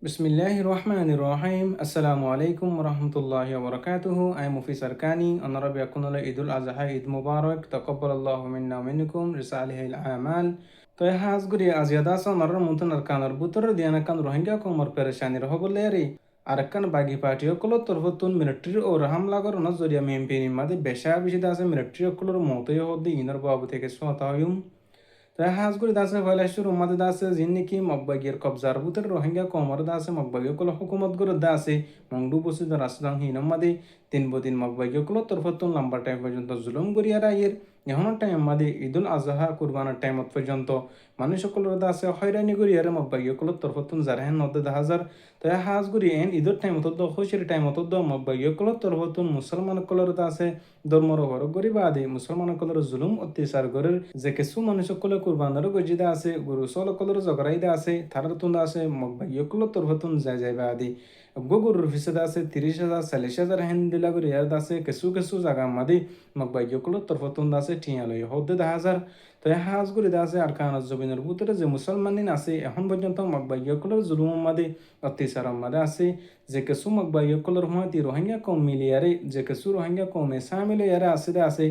Bismillahir Rahmanir Rahim. Assalamu alaikum wa rahmatullahi wa barakatuhu. I am Mufis Arkani. Honorable Akunala Idul Azha Eid Mubarak. Taqabbalallahu minna wa minkum. Risalihi al-amal. তো এ হাজ গুরি আজিয়াদা sonar মুতন আরকানর বুতর দিয়ানাকান Rohingya কোমর পেরেশানি রহবলেরি আরকান বাগি পার্টিও কলো তরফতুন military ও হামলাগর নজরিয়া মেম্পিনি মাদে বেশা বিশিদা আছে মিলিটারি কলোর মতয় হদ্দি ইনর বাবু থেকে সোতা হয়ুম হাজগুড়ি দাসে ফয়লাশুর উম্মাদে দাসে জিন্নিকি মকবাগির কবজার বুতের রোহিঙ্গা কমর দাসে মকবাগিও কল হুকুমত গুরু দাসে মংডু বসিদ রাসদাং হিনম্মাদে তিন বদিন মকবাগিও কল তরফতুন লম্বা টাইম পর্যন্ত জুলুম গরিয়ারা ইয়ের এখন টাইম মাদে ঈদুল আজহা কুরবানার টাইমত পর্যন্ত মানুষ সকলের দাসে হয়রানি গরিয়ারে মকবাগিও কল তরফতুন জারহেন নদ্দে দাহাজার তো হাজগুড়ি এন ঈদের টাইমত খুশির টাইমত মকবাগিও কল তরফতুন মুসলমান কলর দাসে ধর্মর হর গরিবা আদি মুসলমান কলর জুলুম অত্যাচার গরের যে কিছু মানুষ সকলে কুরবানারও গজিদা আছে গুরু সল কলর জগরাইদা আছে থারার তুন্দা আছে মকবাগিও কল তরফতুন যাইবা আদি গরুর ফিসেদা আছে 30,000 40,000 হেন দিলা করে ইয়াদ আছে কিছু কিছু জায়গা মাদি মকবাগিও কল তরফতুন আছে ঠিয়ালই হদ্দে 10,000 তো হাজ করে আছে আর কানাজ জবিনের ভিতরে যে মুসলমানিন আছে এখন পর্যন্ত মকবাগিও কলর জুলুম মাদি অত্যাচার মাদে আছে যে কিছু মকবাগিও কলর হুঁয়াতি রোহিঙ্গা কম মিলিয়ারে যে কিছু রোহিঙ্গা কমে সামিলে ইয়ারে আছে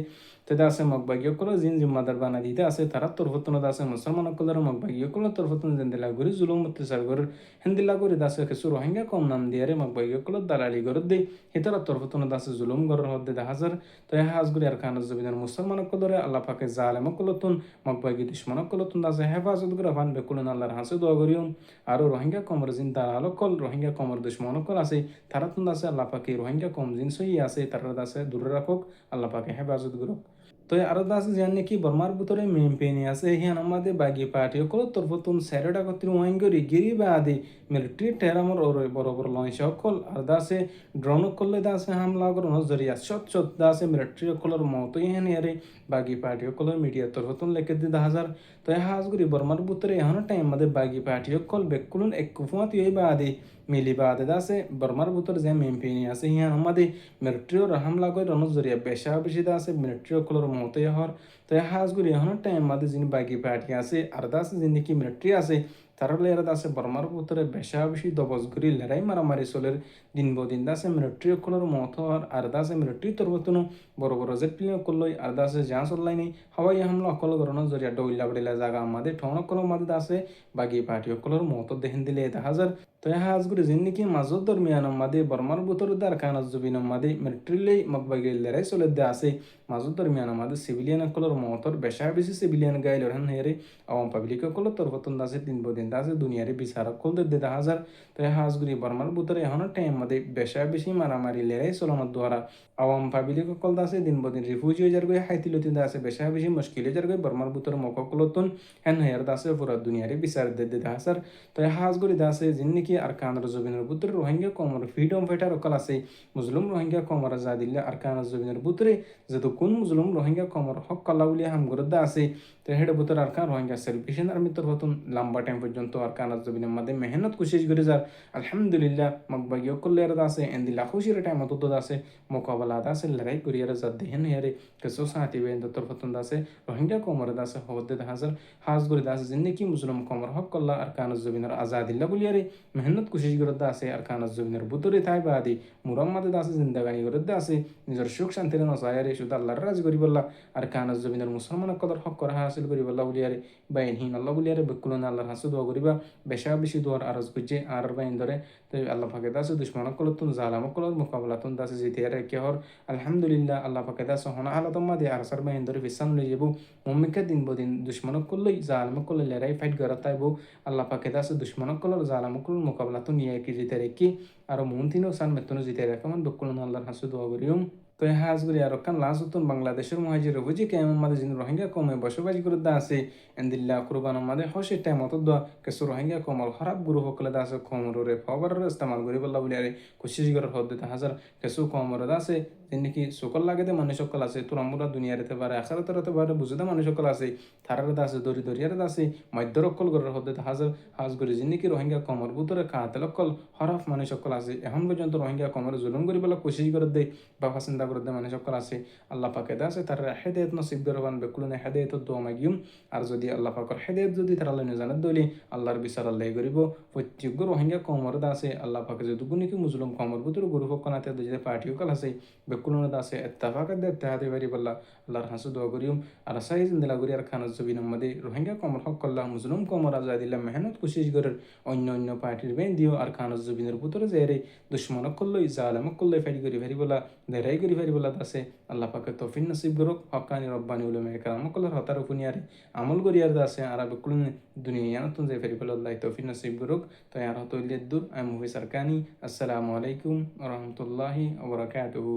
তেদা আছে মকবাগিও কলর জিন জিম্মাদার বানা দিতে আছে তারা তরফতুন আছে মুসলমান কলর মকবাগিও কলর তরফতুন জেন্দিলা করে জুলুম অত্যাচার করে হেন্দিলা করে দাসে কিছু রোহিঙ্গা কম নাম দিয়ারে মকবাগিও কলর দালালি করে দেই হিতারা তরফতুন দাসে জুলুম গরের হদ্দে হাজার তো হাজ গুরি আর খানাজ জবিনের মুসলমান কলরে আল্লাহ পাকে জালেম কলতুন মকবাগি দুশ্মন কলতুন দাসে হেফাজত করে ভান বেকুলন আল্লাহর হাসে দোয়া করিয়ম আর রোহিঙ্গা কমর জিন তারা আলো কল রোহিঙ্গা কমর দুশ্মন কল আছে তারা তুন দাসে আল্লাহ পাকে রোহিঙ্গা কম জিন সই আছে তারা দাসে দূরে রাখুক আল্লাহ পাকে হেফাজত করুক তো আরো দাস জানি কি বর্মার ভিতরে মেম্পেনি আছে হিয়ান আমাদের বাগি পার্টি সকল তরফতুন স্যারেডা কত্রি ওয়াইঙ্গরি গিরি বা আদি মিলিটারি টেরামর ওর বড় বড় লঞ্চ সকল আর দাসে ড্রোন করলে দাসে হামলা করো নজরিয়া সৎ সৎ দাসে মিলিটারি সকলের মতো ইহান ইয়ারে বাগি পার্টি সকলের মিডিয়া তরফতুন লেখে দি 10,000 তো হাজগুড়ি বর্মার ভিতরে এখন টাইম আমাদের বাগি পার্টি সকল বেকুলুন এক কুফুয়াত ইয়ে বা আদি মিলি বা আদে দাসে বর্মার ভিতরে যে মেম্পেনি আছে হিয়ান আমাদের মিলিটারি হামলা করে নজরিয়া বেশা বেশি দাসে মিলিটারি সকলের মতো হর তো হাজগুড়ি এখন টাইম মাদে যিনি বাগি পার্টি আছে আর দাসে যিনি কি মিলিটারি আছে তারলে এরা দাসে বর্মার ভিতরে বেশা বেশি দবজ করি লড়াই মারামারি চলের দিন বদিন দাসে মিলিটারি সকলের মত হর আর দাসে মিলিটারি তরফতুন বড় বড় জেট প্লেন করলই আর দাসে যা চললাইনি হাওয়াই হামলা সকল গরণ জরিয়া ডইলা বড়িলা জায়গা আমাদের ঠন সকলের মাদে দাসে বাগি পার্টি সকলের মত দেখেন দিলে এটা হাজার তো হাজগুড়ি যিনি কি মাজত দরমিয়ান মাদে বর্মার ভিতরে দার খানাজ জবিন মাদে মিলিটারি মকবাগি লড়াই চলে দে আছে মাজত দরমিয়ান আমাদের সিভিলিয়ান সকলের মতর বেশা বেশি সিভিলিয়ান গাইলর হেন হেরে আওয়াম পাবলিক সকলের তরফতুন দাসে দিন বদিন দাসে দুনিয়ারে বিচারক কল দে 10,000 তো হাজগুড়ি বর্মার ভিতরে এখন টাইম মাদে বেশা বেশি মারামারি লড়াই চলানোর দ্বারা আওয়াম পাবলিক সকল দাসে দিন বদিন রিফিউজি যার গই হাইতিলতি দাসে বেশা বেশি মুশকিলে যার গই বর্মার ভিতরে মককলতুন হেন হের দাসে পুরা দুনিয়ারে বিচার দে 10,000 তো হাজগুড়ি দাসে যিনি কি আর কানার জবিনের ভিতরে রোহিঙ্গা কমর ফ্রিডম ফাইটার অকল আছে মুসলিম রোহিঙ্গা কমর যা দিলে আর কানার জবিনের ভিতরে যেহেতু কোন মুসলিম রোহিঙ্গা কমর হক কালা বলে হামগরদা আছে তো হেডে ভিতরে আর কান রোহিঙ্গা সেলিব্রেশন আর্মি তরফতুন লম্বা টাইম পর্যন্ত আর কানার জবিনের মধ্যে মেহনত কোশিশ করে যার আলহামদুলিল্লাহ মকবাগি অকলে আর আছে এন্দিলা খুশির টাইম তো আছে মোকাবেলা আছে লড়াই করিয়ার যা দেহেন হেরে কেসো সাথী বেন্দ তরফতুন আছে রোহিঙ্গা কমর আছে হবদে হাজার হাজ করে দাসে জিন্দিকি মুসলিম কমর হক কল্লা আর কানার জবিনের আজাদিল্লা বলিয়ারে মেহনত কোশিশ করতে আছে আর কানার জমিনের বুতরে থাই বা আদি মুরাম্মাদে আছে জিন্দাগানি করতে আছে নিজের সুখ শান্তির নসায়ারে শুধু আল্লাহর রাজ করি বললা আর কানার জমিনের মুসলমান কদর হক করা হাসিল করি বললা বলিয়ারে বাইনহীন আল্লাহ বলিয়ারে বেকুলন আল্লাহর হাসু দোয়া করিবা বেশা বেশি দোয়ার আরজ বুঝে আর বাইন ধরে তো আল্লাহ ফাঁকে দাসে দুশ্মন কলতুন জালাম কলর মোকাবলাতুন দাসে জিতে রেখে হর আলহামদুলিল্লাহ আল্লাহ ফাঁকে দাস হনা হালাতম্মা দিয়ে আর সার বাইন ধরে ফিসান লই যাবো মম্মিকা দিন বদিন দুশ্মন করলই জালাম করলে লড়াই ফাইট করা তাইবো আল্লাহ পাকে দাসে দুশ্মন কলর জালাম কলর মোকাবলা তো নিয়ে কি জিতে রেখি আর মন তিনও সান মেতনো জিতে রেখে মান বকুলন আল্লাহর হাসু দোয়া করিম তো হাজগুড়ি আর কান লাসুতুন বাংলাদেশের মহাজির বুঝি কে আমাদের যিনি রোহিঙ্গা কমে বসবাস করে দা আছে এন্দিল্লা কুরবান আমাদের হসে টাইম মতো দোয়া কেসু রোহিঙ্গা কমল খারাপ গুরু হকলে দা আছে খমরে ফবরের ইস্তেমাল করি বললা বলি আরে কোশিশ করে হদ দিতে হাজার কেসু কমরে দা আছে যেন কি সকল লাগেতে মানুষ সকল আছে তোর আমরা দুনিয়ার হতে পারে আখারতের হতে পারে বুঝতে মানুষ সকল আছে থারারতে আছে দরি দরিয়ারতে আছে মধ্যরকল গড়ের হতে হাজ করে যিনি কি রোহিঙ্গা কমর বুতরে কাতেলকল হরফ মানুষ সকল আছে এখন পর্যন্ত রোহিঙ্গা কমর জুলুম করি বলে কোশিশ করে দেয় বাবা চিন্তা করে দেয় মানুষ সকল আছে আল্লাহ পাকে দা আছে তার হেদায়ত নসিব গরবান বেকুলনে হেদায়ত দোয়া মাগিম আর যদি আল্লাহ পাকর হেদায়ত যদি তারা লইনে জানাত দলি আল্লাহর বিচার আল্লাহ করিব প্রত্যেক রোহিঙ্গা কমর আছে আল্লাহ পাকে যদি গুনিকি মুসলিম কমর বুতরে গরু ফকনাতে যদি পার্টিও কাল আছে বেকুলনে আছে এত্তাফাকাত দে তেহাতে পারি বল্লা আল্লাহর হাসু দোয়া করিম আর সাইজ দিলা করি আর খানাজ জবিন মধ্যে রোহিঙ্গা কমর হক কল্লাহ মুসলিম কমর আজাদিল্লাহ মেহনত কোশিশ করার অন্য অন্য পার্টির বেন দিও আর খানাজ জবিনের পুতরে যে দুশ্মনক করলই জালেমক করলই ফারি করি ফারি বলা দেরাই করি ফারি বলা আছে আল্লাহ পাকে তৌফিক নসিব করুক হকানি রব্বানি উলুমে কেরামক কল্লার হতার উপনিয়ারে আমল করিয়ার আছে আর বেকুল দুনিয়া নতুন যে ফারি বলা আল্লাহ তৌফিক নসিব করুক তো আর হতো ইল্লাদুর আই মুফি সারকানি আসসালামু আলাইকুম ওয়া রাহমাতুল্লাহি ওয়া বারাকাতুহু